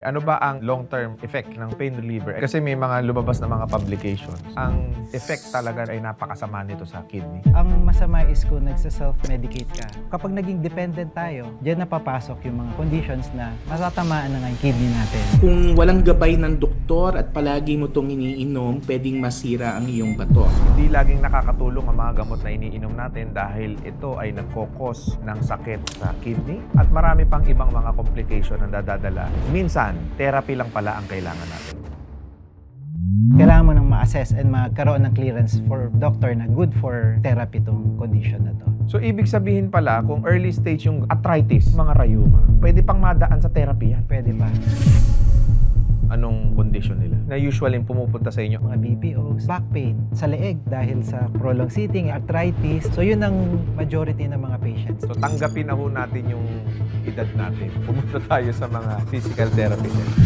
Ano ba ang long-term effect ng pain reliever? Kasi may mga lumabas na mga publications. Ang effect talaga ay napakasama nito sa kidney. Ang masama is kung nagsa-self-medicate ka. Kapag naging dependent tayo, diyan napapasok yung mga conditions na matatamaan na nga yung kidney natin. Kung walang gabay ng doktor at palagi mo itong iniinom, pwedeng masira ang iyong bato. Hindi laging nakakatulong ang mga gamot na iniinom natin dahil ito ay nagkokos ng sakit sa kidney at marami pang ibang mga complication na dadadala. Minsan, therapy lang pala ang kailangan natin. Kailangan mo nang ma-assess and magkaroon ng clearance for doctor na good for therapy tong condition na to. So, ibig sabihin pala, kung early stage yung arthritis, mga rayuma, pwede pang madaan sa therapy yan. Pwede pa. Anong condition nila? Na usually pumupunta sa inyo. Mga BPOs, back pain sa leeg dahil sa prolonged sitting, arthritis. So yun ang majority ng mga patients. So, tanggapin na ho natin yung edad natin. Pumunta tayo sa mga physical therapy center.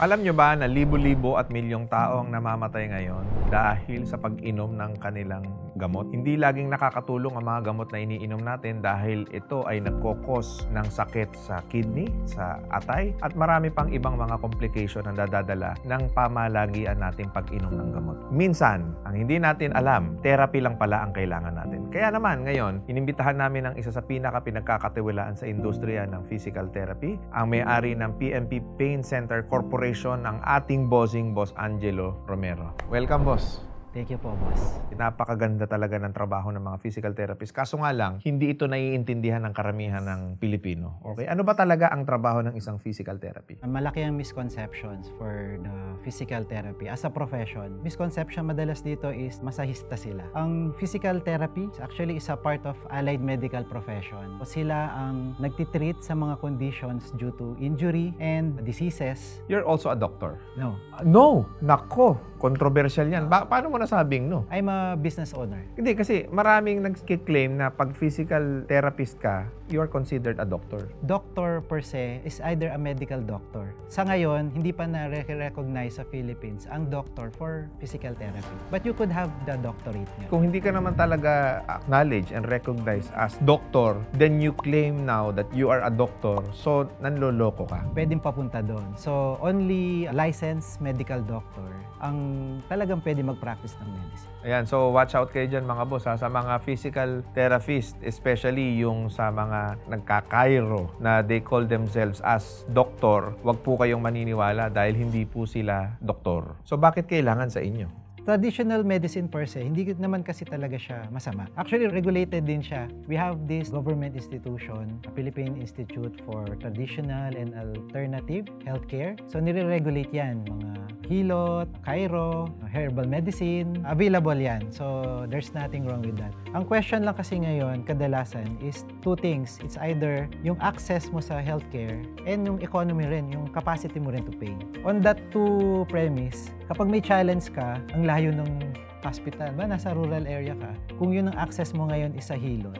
Alam nyo ba na libo-libo at milyong tao ang namamatay ngayon dahil sa pag-inom ng kanilang gamot? Hindi laging nakakatulong ang mga gamot na iniinom natin dahil ito ay nagkokos ng sakit sa kidney, sa atay, at marami pang ibang mga complication na dadadala ng pamalagian nating pag-inom ng gamot. Minsan, ang hindi natin alam, therapy lang pala ang kailangan natin. Kaya naman, ngayon, inimbitahan namin ang isa sa pinaka-pinagkakatiwalaan sa industriya ng physical therapy, ang may-ari ng PMP Pain Center Corporation, ang ating bossing, Boss Angelo Romero. Welcome, boss. Thank you po, boss. Napakaganda talaga ng trabaho ng mga physical therapists. Kaso nga lang, hindi ito naiintindihan ng karamihan ng Pilipino. Okay? Ano ba talaga ang trabaho ng isang physical therapy? Malaki ang misconceptions for the physical therapy as a profession. Misconception madalas dito is masahista sila. Ang physical therapy actually is a part of allied medical profession. O sila ang nagtitreat sa mga conditions due to injury and diseases. You're also a doctor. No, No! Nako! Controversial yan. Paano mo nasabing no? I'm a business owner. Hindi, kasi maraming nag-claim na pag physical therapist ka, you are considered a doctor. Doctor per se is either a medical doctor. Sa ngayon, hindi pa na-recognize sa Philippines ang doctor for physical therapy. But you could have the doctorate niya. Kung hindi ka naman talaga acknowledge and recognize as doctor, then you claim now that you are a doctor, so nanloloko ka. Pwedeng papunta doon. So, only a licensed medical doctor ang talagang pwede mag-practice ng medicine. Ayan, so watch out kayo dyan mga boss ha, sa mga physical therapist, especially yung sa mga nagkakairo na they call themselves as doctor, wag po kayong maniniwala dahil hindi po sila doktor. So bakit kailangan sa inyo? Traditional medicine per se, hindi naman kasi talaga siya masama. Actually, regulated din siya. We have this government institution, a Philippine Institute for Traditional and Alternative Healthcare. So, nire-regulate yan. Mga hilot, chiro, herbal medicine, available yan. So, there's nothing wrong with that. Ang question lang kasi ngayon, kadalasan, is two things. It's either yung access mo sa healthcare and yung economy rin, yung capacity mo rin to pay. On that two premise, kapag may challenge ka, ang layo ng hospital, ba nasa rural area ka, kung yun ang access mo ngayon is sa hilot,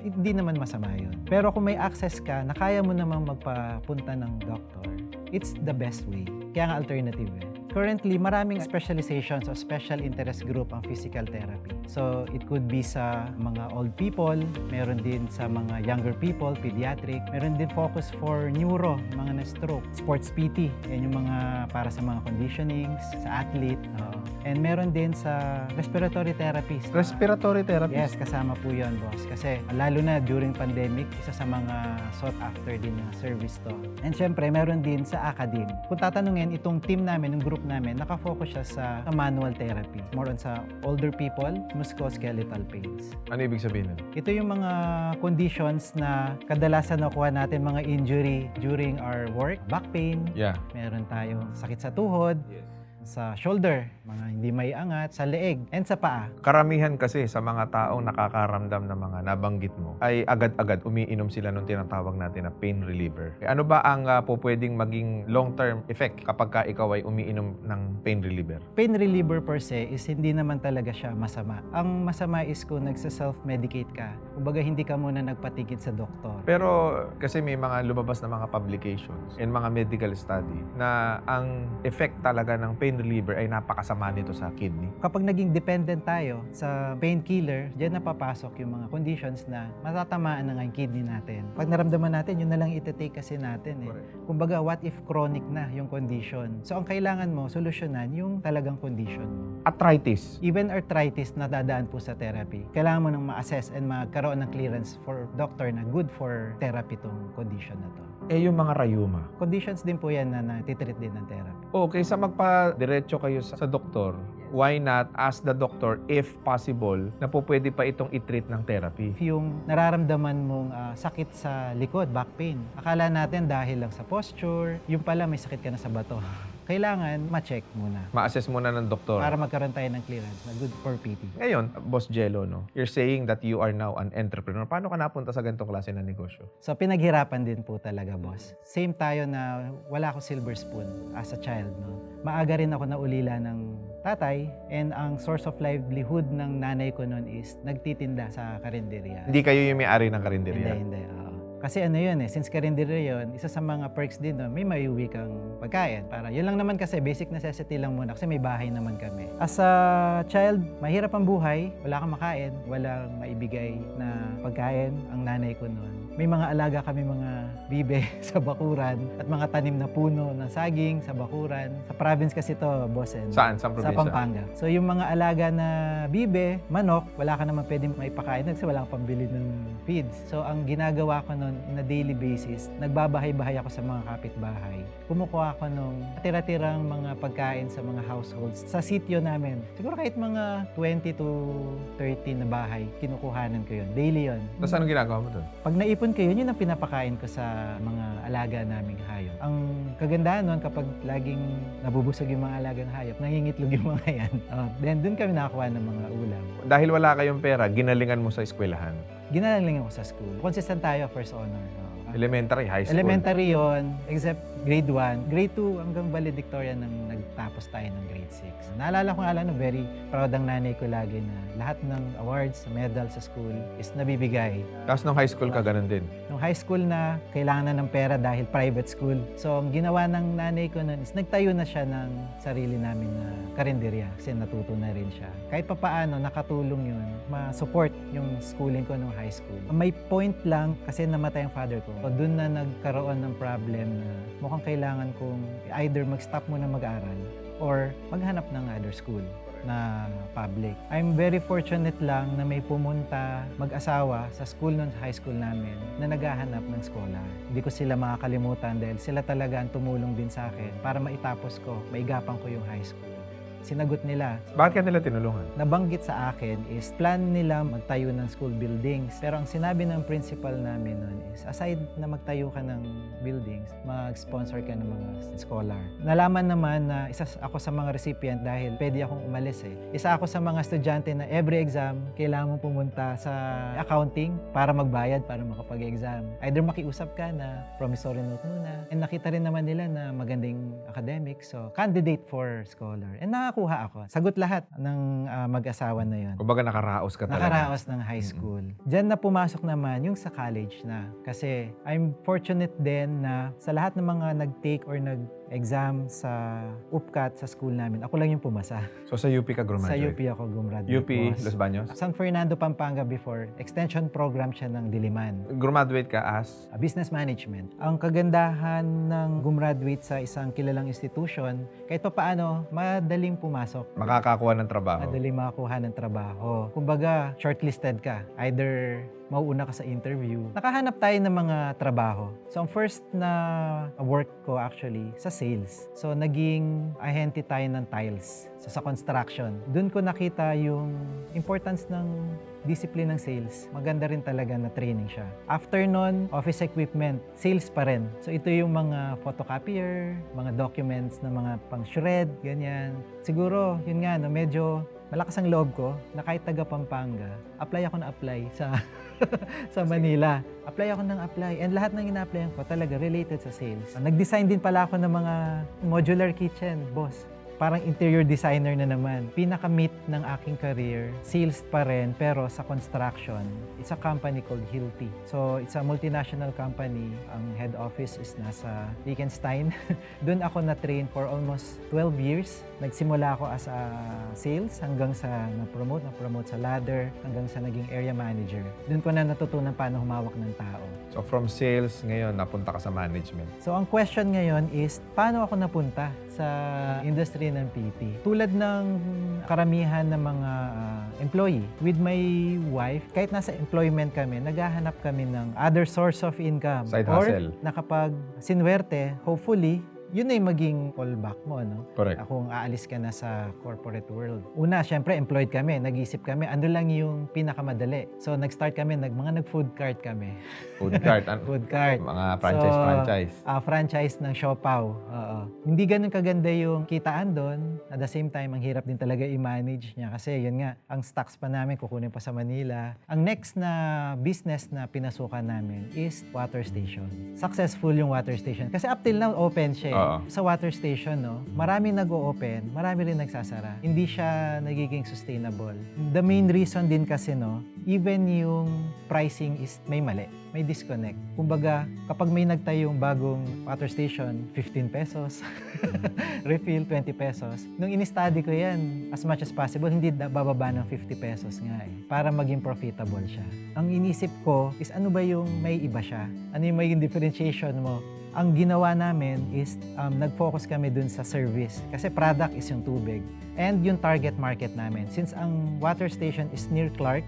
hindi naman masama yun. Pero kung may access ka, na kaya mo namang magpapunta ng doctor, it's the best way. Kaya nga alternative eh. Currently, maraming specializations o special interest group ang physical therapy. So, it could be sa mga old people, meron din sa mga younger people, pediatric, meron din focus for neuro, mga na-stroke, sports PT, yan yung mga para sa mga conditionings, sa athlete, and meron din sa respiratory therapy. Respiratory therapy? Yes, kasama po yun, boss. Kasi lalo na during pandemic, isa sa mga sought after din na service to. And syempre, meron din sa academe. Kung tatanungin, itong team namin, yung group namin, nakafocus siya sa manual therapy. More on sa older people, musculoskeletal pains. Ano ibig sabihin nun? Ito yung mga conditions na kadalasan nakuha natin mga injury during our work. Back pain, Yeah. meron tayong sakit sa tuhod, sa shoulder, mga hindi may angat, sa leeg, and sa paa. Karamihan kasi sa mga taong nakakaramdam ng mga nabanggit mo ay agad-agad umiinom sila nung tinatawag natin na pain reliever. Ano ba ang pwedeng maging long-term effect kapag ka ikaw ay umiinom ng pain reliever? Pain reliever per se is hindi naman talaga siya masama. Ang masama is kung nagsa-self-medicate ka. Kumbaga hindi ka muna nagpatigil sa doktor. Pero kasi may mga lumabas na mga publications and mga medical study na ang effect talaga ng pain pain reliever ay napakasama nito sa kidney. Kapag naging dependent tayo sa painkiller, diyan napapasok yung mga conditions na matatamaan na nga yung kidney natin. Pag naramdaman natin, yun na lang iti-take kasi natin eh. Kumbaga, what if chronic na yung condition? So, ang kailangan mo, solusyonan yung talagang condition mo. Arthritis. Even arthritis na dadaan po sa therapy, kailangan mo nang ma-assess and magkaroon ng clearance for doctor na good for therapy tong condition na to. Eh yung mga rayuma. Conditions din po yan na natitreat din ng therapy. Okay, sa magpa-diretso kayo sa doktor, why not ask the doctor if possible na po pwede pa itong i-treat ng therapy? If yung nararamdaman mong sakit sa likod, back pain, akala natin dahil lang sa posture, yung pala may sakit ka na sa bato. Kailangan ma-check muna Ma-assess muna ng doktor. para magkaroon tayo ng clearance na good for PT. Ngayon, Boss Jello, no? You're saying that you are now an entrepreneur. Paano ka napunta sa ganitong klase ng negosyo? So, pinaghirapan din po talaga, boss. Same tayo na wala ako silver spoon as a child, no? Maaga rin ako naulila ng tatay and ang source of livelihood ng nanay ko noon is nagtitinda sa karinderya. Hindi kayo yung may-ari ng karinderya? Hindi, oo. Kasi ano yun eh, since karinderya yun, isa sa mga perks din doon, may maiuwi kang pagkain. Para yun lang naman kasi, basic necessity lang muna kasi may bahay naman kami. As a child, mahirap ang buhay, wala kang makain, walang maibigay na pagkain ang nanay ko noon. May mga alaga kami mga bibe sa bakuran at mga tanim na puno ng saging sa bakuran. Sa province kasi to, bossen. Saan? Saan Sa probinsya? Pampanga. So yung mga alaga na bibe, manok, wala ka naman pwedeng maipakain kasi wala kang pambili ng feeds. So ang ginagawa ko noon on a daily basis, nagbabahay-bahay ako sa mga kapitbahay. Kumukuha ako nung tira-tirang mga pagkain sa mga households sa sitio namin. Siguro kahit mga 20 to 30 na bahay, kinukuhanan ko yun. Daily yun. Tapos anong ginagawa mo doon? Pag naipon ko yun, yun ang pinapakain ko sa mga alaga naming hayop. Ang kagandahan nun, kapag laging nabubusog yung mga alagang hayop, nangingitlog yung mga yan. Then dun kami nakakuha ng mga ulam. Dahil wala kayong pera, ginalingan mo sa eskwelahan. Ginalang ako sa school. Consistent tayo, first honor. Elementary, high school. Elementary yon, except grade 1. Grade 2 hanggang valedictorian nang nagtapos tayo ng grade 6. Naalala ko nga lang, very proud ang nanay ko lagi na lahat ng awards, medals sa school is nabibigay. Tapos nung high school ka, ganun din. Nung high school na, kailangan na ng pera dahil private school. So, ang ginawa ng nanay ko nun is nagtayo na siya ng sarili namin na karinderya kasi natuto na rin siya. Kahit papaano, nakatulong yun, ma-support yung schooling ko nung high school. May point lang kasi namatay ang father ko. So, dun na nagkaroon ng problem na mukhang kailangan kong either mag-stop muna mag-aral or maghanap ng other school na public. I'm very fortunate lang na may pumunta mag-asawa sa school nun, sa high school namin, na naghahanap ng scholar. Hindi ko sila makakalimutan dahil sila talaga ang tumulong din sa akin para maitapos ko, maigapan ko yung high school. Sinagot nila. Bakit ka nila tinulungan? Nabanggit sa akin is plan nila magtayo ng school buildings. Pero ang sinabi ng principal namin nun is aside na magtayo ka ng buildings, mag-sponsor ka ng mga scholar. Nalaman naman na isa ako sa mga recipient dahil pwede akong umalis eh. Isa ako sa mga estudyante na every exam, kailangan mo pumunta sa accounting para magbayad, para makapag-exam. Either makiusap ka na promissory note muna. And nakita rin naman nila na magandang academic. So, candidate for scholar. And nakakuha ako. Sagot lahat ng mag-asawa na yun. Kumbaga nakaraos ka talaga. Nakaraos ng high school. Diyan na pumasok naman yung sa college na. Kasi I'm fortunate din na sa lahat ng mga nag-take or nag-exam sa UPCAT sa school namin, ako lang yung pumasa. So sa UP ka Sa graduate? UP ako gumraduate. UP Los Baños? San Fernando, Pampanga before. Extension program siya ng Diliman. Graduate ka as? Business management. Ang kagandahan ng gumraduate sa isang kilalang institution, kahit pa paano, madaling pumasok. Makakakuha ng trabaho. Madaling makakuha ng trabaho. Kumbaga, shortlisted ka. Either mauuna ka sa interview. Nakahanap tayo ng mga trabaho. So, ang first na work ko actually, sa sales. So, naging ahente tayo ng tiles. So, sa construction. Doon ko nakita yung importance ng discipline ng sales. Maganda rin talaga na training siya. After nun, office equipment, sales pa rin. So, ito yung mga photocopier, mga documents na mga pang-shred, ganyan. Siguro, yun nga, no, medyo malakas ang loob ko na kahit taga Pampanga, apply ako na apply sa sa Manila. Apply ako ng apply. And lahat ng ina-applyan ko talaga related sa sales. Nag-design din pala ako ng mga modular kitchen, boss. parang interior designer na naman. Pinaka-meat ng aking career, sales pa rin, pero sa construction. It's a company called Hilti. So, it's a multinational company. Ang head office is nasa Liechtenstein. Doon ako na-train for almost 12 years. Nagsimula ako as a sales hanggang sa na-promote sa ladder, hanggang sa naging area manager. Doon ko na natutunan paano humawak ng tao. So from sales, ngayon napunta ka sa management. So ang question ngayon is, paano ako napunta sa industry ng PT? Tulad ng karamihan ng mga employee, with my wife, kahit nasa employment kami, naghahanap kami ng other source of income. Side Or hustle. nakapag sinwerte, hopefully, yun na yung maging fallback mo, no? Correct. Kung aalis ka na sa corporate world. Una, syempre, employed kami. Nag-isip kami, ano lang yung pinakamadali. So, nag-start kami, nag-food cart kami. Food cart. Food cart. Mga franchise. Franchise ng Siopaw. Oo. Hindi ganun kaganda yung kitaan doon. At the same time, ang hirap din talaga i-manage niya. Kasi yun nga, ang stocks pa namin, kukunin pa sa Manila. Ang next na business na pinasukan namin is water station. Successful yung water station. Kasi up till now, open siya. Sa water station, no, marami nag-o-open, marami rin nagsasara. Hindi siya nagiging sustainable. The main reason din kasi, no, even yung pricing is may mali, may disconnect. Kumbaga, kapag may nagtayong bagong water station, 15 pesos, refill 20 pesos. Nung in-study ko yan, as much as possible, hindi bababa ng 50 pesos nga para maging profitable siya. Ang inisip ko is ano ba yung may iba siya? Ano yung maging differentiation mo? Ang ginawa namin is nag-focus kami dun sa service kasi product is yung tubig and yung target market namin. Since ang water station is near Clark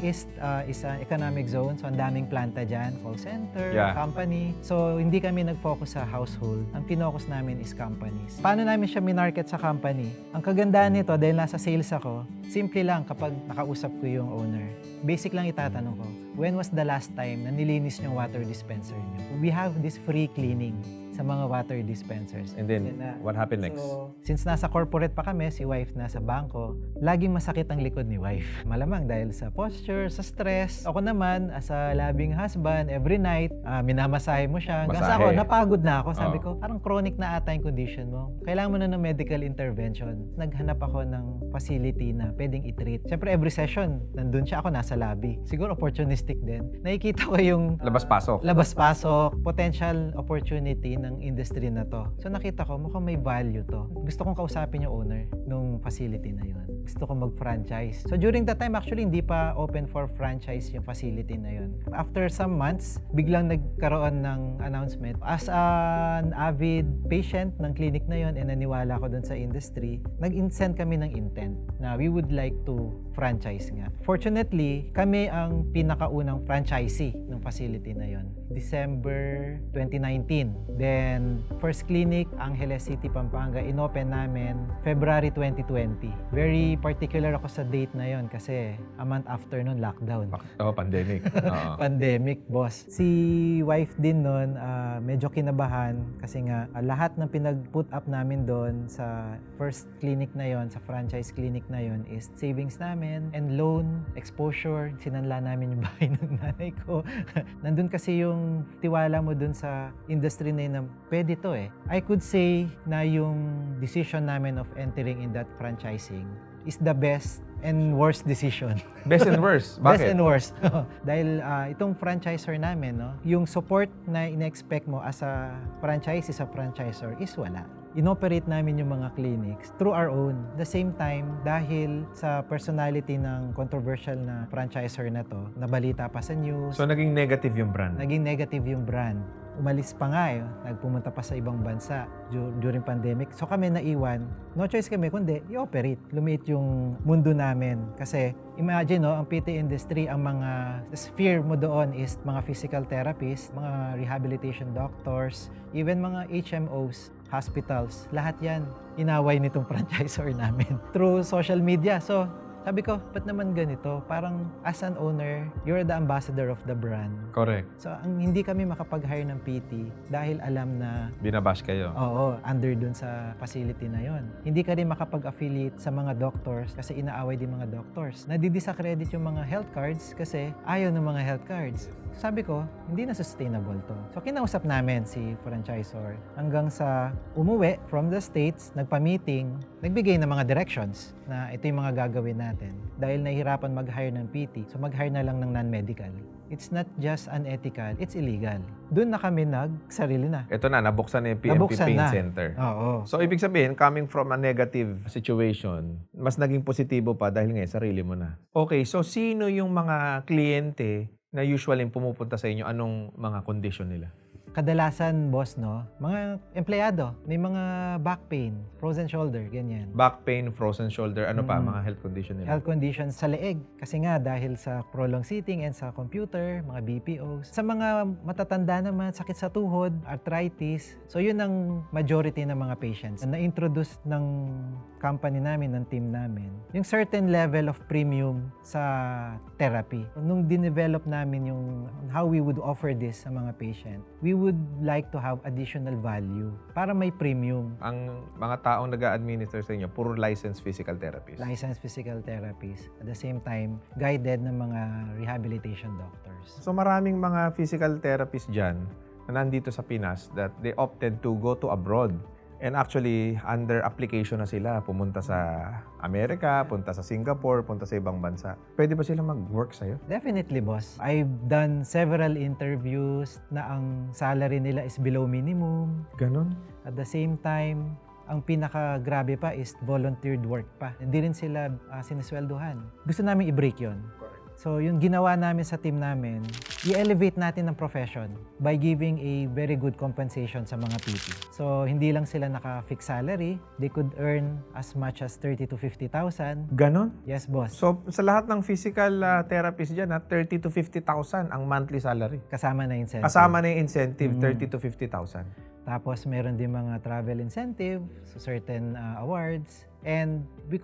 is an economic zone, so ang daming planta dyan, call center, company. So hindi kami nag-focus sa household. Ang pinocus namin is companies. Paano namin siya minarket sa company? Ang kagandahan nito, dahil nasa sales ako, simple lang kapag nakausap ko yung owner. Basic lang itatanong ko, when was the last time na nilinis yung water dispenser niyo? We have this free cleaning sa mga water dispensers. And then, what happened next? So, since nasa corporate pa kami, si wife nasa bangko, laging masakit ang likod ni wife. Malamang dahil sa posture, sa stress. Ako naman, as a loving husband, every night, minamasahe mo siya. Kasi ako, napagod na ako. Sabi ko, parang chronic na ata yung condition mo. Kailangan mo na ng medical intervention. Naghanap ako ng facility na pwedeng i-treat. Siyempre, every session, nandun siya, ako nasa lobby. Siguro opportunistic din. Nakikita ko yung labas-pasok, potential opportunity ng industry na to. So nakita ko, mukhang may value to. Gusto kong kausapin yung owner nung facility na yun. Gusto kong mag-franchise. So during that time, actually, hindi pa open for franchise yung facility na yun. After some months, biglang nagkaroon ng announcement. As an avid patient ng clinic na yun and naniwala ko dun sa industry, nag-send kami ng intent na we would like to franchise nga. Fortunately, kami ang pinakaunang franchisee ng facility na yun. December 2019. Then, first clinic, Angeles City, Pampanga, inopen namin February 2020. Very particular ako sa date na yon kasi a month after nun, lockdown. Pandemic. Pandemic, boss. Si wife din nun, medyo kinabahan kasi nga lahat ng pinag-put up namin doon sa first clinic na yon, sa franchise clinic na yon is savings namin and loan, exposure. Sinanla namin yung bahay ng nanay ko. Nandun kasi yung tiwala mo dun sa industry na yun na pwede to eh. I could say na yung decision namin of entering in that franchising is the best and worst decision. Best and worst? Bakit? Best and worst. Dahil itong franchisor namin, no, yung support na in-expect mo as a franchisee sa franchisor is wala. Inoperate namin yung mga clinics through our own. The same time, dahil sa personality ng controversial na franchisor na to, nabalita pa sa news. So, naging negative yung brand? Naging negative yung brand. Umalis pa nga nagpumunta pa sa ibang bansa during pandemic. So kami naiwan, no choice kami kundi i-operate. Lumiit yung mundo namin. Kasi imagine, no, ang PT industry, ang mga sphere mo doon is mga physical therapists, mga rehabilitation doctors, even mga HMOs, hospitals, lahat yan inaway nitong franchisor namin through social media. So sabi ko, ba't naman ganito? Parang as an owner, you're the ambassador of the brand. Correct. So, hindi kami makapag-hire ng PT dahil alam na binabash kayo. Oo, under dun sa facility na yon. Hindi ka rin makapag-affiliate sa mga doctors kasi inaaway din mga doctors. Nadidiscredit yung mga health cards kasi ayaw ng mga health cards. Sabi ko, hindi na sustainable to. So kinausap namin si franchisor hanggang sa umuwi from the States, nagpa-meeting, nagbigay ng mga directions na ito yung mga gagawin natin. Dahil nahihirapan mag-hire ng PT, so mag-hire na lang ng non-medical. It's not just unethical, it's illegal. Doon na kami nagsarili na. Ito na, nabuksan na yung PNP Nabuksan Pain na. Center. Oo. So, ibig sabihin, coming from a negative situation, mas naging positibo pa dahil nga sarili mo na. Okay, so sino yung mga kliyente na usually pumupunta sa inyo? Anong mga condition nila? Kadalasan, boss, no, mga empleyado, may mga back pain, frozen shoulder, ganyan. Back pain, frozen shoulder, ano pa, Mm. mga health condition nila? Health conditions sa leeg. Kasi nga, dahil sa prolonged sitting and sa computer, mga BPOs. Sa mga matatanda naman, sakit sa tuhod, arthritis. So, yun ang majority ng mga patients. Na-introduce ng company namin, ng team namin, yung certain level of premium sa therapy. Nung dinevelop namin yung how we would offer this sa mga patient, we would like to have additional value para may premium. Ang mga taong nag-a-administer sa inyo, puro licensed physical therapist. Licensed physical therapists. At the same time, guided ng mga rehabilitation doctors. So maraming mga physical therapists dyan na nandito sa Pinas that they opted to go to abroad. And actually, under application na sila. Pumunta sa Amerika, punta sa Singapore, punta sa ibang bansa. Pwede ba sila mag-work sa'yo? Definitely, boss. I've done several interviews na ang salary nila is below minimum. Ganon? At the same time, ang pinaka-grabe pa is volunteered work pa. Hindi rin sila sinisweldohan. Gusto namin i-break yon. So, yung ginawa namin sa team namin, i-elevate natin ang profession by giving a very good compensation sa mga PT. So, hindi lang sila naka-fixed salary. They could earn as much as 30 to 50,000. Ganon? Yes, boss. So, sa lahat ng physical therapist dyan, 30 to 50,000 ang monthly salary. Kasama na incentive. Kasama na yung incentive, 30 to 50,000. Tapos, meron din mga travel incentive, so certain awards. And we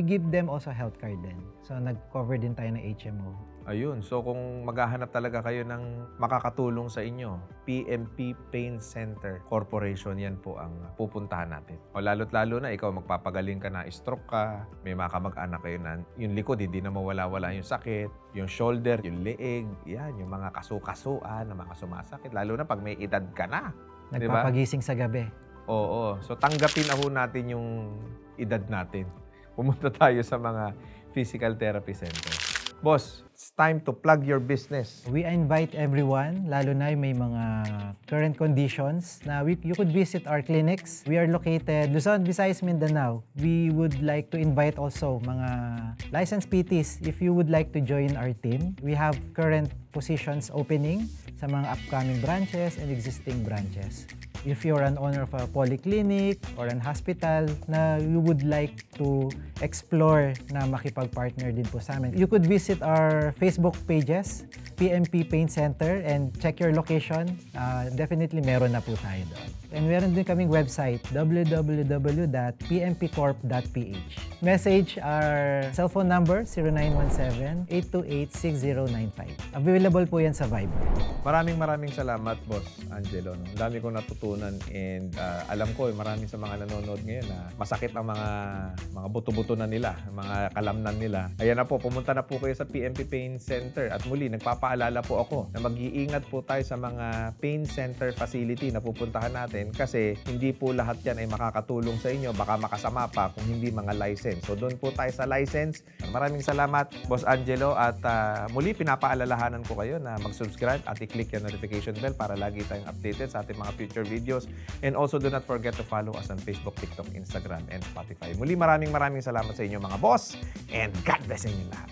give them also health card din. So, nag-cover din tayo ng HMO. Ayun. So, kung maghahanap talaga kayo ng makakatulong sa inyo, PMP Pain Center Corporation, yan po ang pupuntahan natin. O lalo't-lalo na, ikaw magpapagaling ka na, stroke ka, may mga kamag-anak kayo na yung likod, hindi na mawala-wala yung sakit, yung shoulder, yung leeg, yan, yung mga kasu-kasuan na mga sumasakit, lalo na pag may edad ka na. Diba? Nagpapagising sa gabi. Oo. So, tanggapin na ho natin yung edad natin. Pumunta tayo sa mga physical therapy center. Boss, it's time to plug your business. We invite everyone, lalo na yung may mga current conditions, na you could visit our clinics. We are located Luzon, Visayas, Mindanao. We would like to invite also mga licensed PTs if you would like to join our team. We have current positions opening sa mga upcoming branches and existing branches. If you're an owner of a polyclinic or an hospital na you would like to explore na makipag-partner din po sa amin, you could visit our Facebook pages, PMP Pain Center, and check your location. Definitely meron na po tayo doon. And meron din kaming website, www.pmpcorp.ph. Message our cellphone number, 0917-828-6095. Available po yan sa Viber. Maraming salamat, Boss Angelo. No? Ang dami kong natutunan and alam ko, maraming sa mga nanonood ngayon na masakit ang mga buto-buto na nila, mga kalamnan nila. Ayan na po, pumunta na po kayo sa PMP Pain Center. At muli, nagpapaalala po ako na mag-iingat po tayo sa mga pain center facility na pupuntahan natin kasi hindi po lahat yan ay makakatulong sa inyo. Baka makasama pa kung hindi mga license. So doon po tayo sa license. Maraming salamat, Boss Angelo. At muli, pinapaalalahanan ko kayo na mag-subscribe at i-click yung notification bell para lagi tayong updated sa ating mga future videos. And also, do not forget to follow us on Facebook, TikTok, Instagram, and Spotify. Muli, maraming salamat sa inyo mga boss. And God bless inyo lahat.